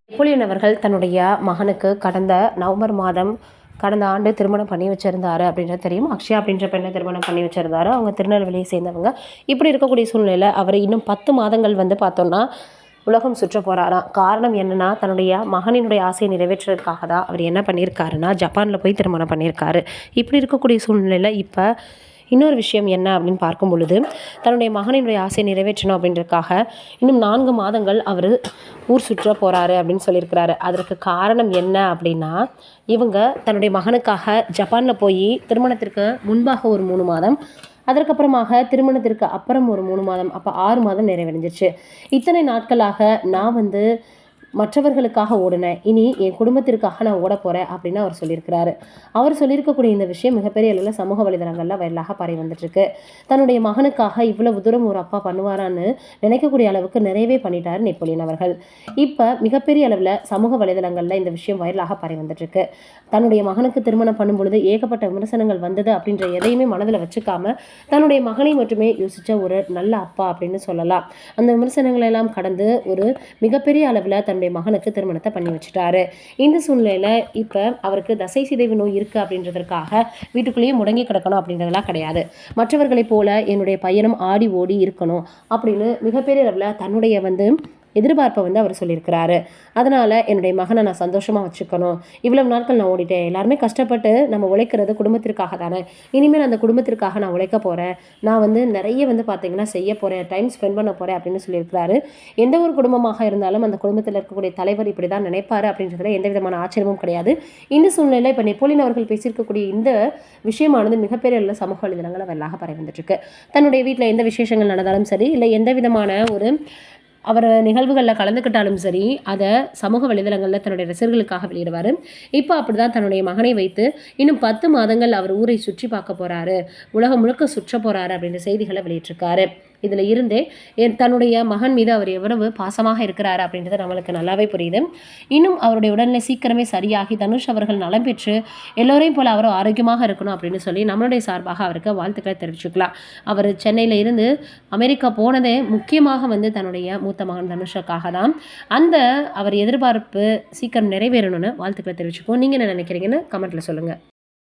Napoleon அவர்கள் தன்னுடைய மகனுக்கு கடந்த ஆண்டு திருமணம் பண்ணி வச்சிருந்தாரு அப்படின்றது தெரியும். அக்ஷயா அப்படின்ற பெண்ணை திருமணம் பண்ணி வச்சிருந்தாரு. அவங்க திருநெல்வேலியை சேர்ந்தவங்க. இப்படி இருக்கக்கூடிய சூழ்நிலையில் அவர் இன்னும் 10 மாதங்கள் பார்த்தோம்னா உலகம் சுற்ற போகிறாராம். காரணம் என்னென்னா, தன்னுடைய மகனினுடைய ஆசையை நிறைவேற்றுறதுக்காக தான் அவர் என்ன பண்ணியிருக்காருன்னா, ஜப்பானில் போய் திருமணம் பண்ணியிருக்காரு. இப்படி இருக்கக்கூடிய சூழ்நிலையில் இப்போ இன்னொரு விஷயம் என்ன அப்படின்னு பார்க்கும் பொழுது, தன்னுடைய மகனினுடைய ஆசையை நிறைவேற்றணும் அப்படின்றதுக்காக இன்னும் 4 மாதங்கள் அவர் ஊர் சுற்ற போகிறாரு அப்படின்னு சொல்லியிருக்கிறாரு. அதற்கு காரணம் என்ன அப்படின்னா, இவங்க தன்னுடைய மகனுக்காக ஜப்பானில் போய் திருமணத்திற்கு முன்பாக ஒரு 3 மாதம், அதற்கப்புறமாக திருமணத்திற்கு அப்புறம் ஒரு 3 மாதம், அப்போ 6 மாதம் நிறைவடைஞ்சிருச்சு. இத்தனை நாட்களாக நான் மற்றவர்களுக்காக ஓடினேன், இனி என் குடும்பத்திற்காக நான் ஓட போகிறேன் அப்படின்னு அவர் சொல்லியிருக்கிறாரு. அவர் சொல்லியிருக்கக்கூடிய இந்த விஷயம் மிகப்பெரிய அளவில் சமூக வலைதளங்களில் வைரலாக பரவி வந்துட்டுருக்கு. தன்னுடைய மகனுக்காக இவ்வளவு தூரம் ஒரு அப்பா பண்ணுவாரான்னு நினைக்கக்கூடிய அளவுக்கு நிறையவே பண்ணிட்டார் நெப்போலியன் அவர்கள். இப்போ மிகப்பெரிய அளவில் சமூக வலைதளங்களில் இந்த விஷயம் வைரலாக பரவி வந்துட்டுருக்கு. தன்னுடைய மகனுக்கு திருமணம் பண்ணும் பொழுது ஏகப்பட்ட விமர்சனங்கள் வந்தது அப்படின்ற எதையுமே மனதில் வச்சுக்காம தன்னுடைய மகனை மட்டுமே யோசித்த ஒரு நல்ல அப்பா அப்படின்னு சொல்லலாம். அந்த விமர்சனங்களை எல்லாம் கடந்து ஒரு மிகப்பெரிய அளவில் தன்னுடைய மகனுக்கு திருமணத்தை பண்ணி வச்சுட்டாரு. இந்த சூழ்நிலையில இப்ப அவருக்கு தசை சிதைவு நோய் இருக்கு அப்படின்றதற்காக வீட்டுக்குள்ளேயே முடங்கி கிடக்கணும் அப்படின்றதெல்லாம் கிடையாது. மற்றவர்களைப் போல என்னுடைய பையனும் ஆடி ஓடி இருக்கணும் அப்படின்னு மிகப்பெரிய அளவில் தன்னுடைய எதிர்பார்ப்பை அவர் சொல்லியிருக்கிறாரு. அதனால் என்னுடைய மகனை நான் சந்தோஷமாக வச்சுக்கணும், இவ்வளவு நாட்கள் நான் ஓடிட்டேன், எல்லாருமே கஷ்டப்பட்டு நம்ம உழைக்கிறது குடும்பத்திற்காக தானே, இனிமேல் அந்த குடும்பத்திற்காக நான் உழைக்க போகிறேன், நான் நிறைய பார்த்தீங்கன்னா செய்ய போகிறேன், டைம் ஸ்பெண்ட் பண்ண போகிறேன் அப்படின்னு சொல்லியிருக்கிறாரு. எந்த ஒரு குடும்பமாக இருந்தாலும் அந்த குடும்பத்தில் இருக்கக்கூடிய தலைவர் இப்படி தான் நினைப்பாரு அப்படின்றதுல எந்த விதமான ஆச்சரியமும் கிடையாது. இந்த சூழ்நிலையில் இப்போ நெப்போலியன் அவர்கள் பேசியிருக்கக்கூடிய இந்த விஷயமானது மிகப்பெரிய அளவில் சமூக வலைதளங்களை வெள்ளாக பரவி வந்துட்டுருக்கு. தன்னுடைய வீட்டில் எந்த விசேஷங்கள் நடந்தாலும் சரி, இல்லை எந்த விதமான ஒரு அவர் நிகழ்வுகளில் கலந்துக்கிட்டாலும் சரி, அதை சமூக வலைதளங்களில் தன்னுடைய ரசிகர்களுக்காக வெளியிடுவார். இப்போ அப்படி தான் தன்னுடைய மகனை வைத்து இன்னும் 10 மாதங்கள் அவர் ஊரை சுற்றி பார்க்க போகிறாரு, உலகம் முழுக்க சுற்ற போகிறாரு அப்படின்ற செய்திகளை வெளியிட்டிருக்காரு. இதில் இருந்தே தன்னுடைய மகன் மீது அவர் எவ்வளவு பாசமாக இருக்கிறாரு அப்படின்றது நம்மளுக்கு நல்லாவே புரியுது. இன்னும் அவருடைய உடல்நிலை சீக்கிரமே சரியாகி தனுஷ் அவர்கள் நலம் பெற்று எல்லோரையும் போல அவரும் ஆரோக்கியமாக இருக்கணும் அப்படின்னு சொல்லி நம்மளுடைய சார்பாக அவருக்கு வாழ்த்துக்களை தெரிவிச்சுக்கலாம். அவர் சென்னையில் இருந்து அமெரிக்கா போனதே முக்கியமாக தன்னுடைய மூத்த மகன் தனுஷுக்காக தான். அந்த அவர் எதிர்பார்ப்பு சீக்கிரம் நிறைவேறணும்னு வாழ்த்துக்களை தெரிவிச்சுக்கோம். நீங்கள் என்ன நினைக்கிறீங்கன்னு கமெண்ட்டில் சொல்லுங்கள்.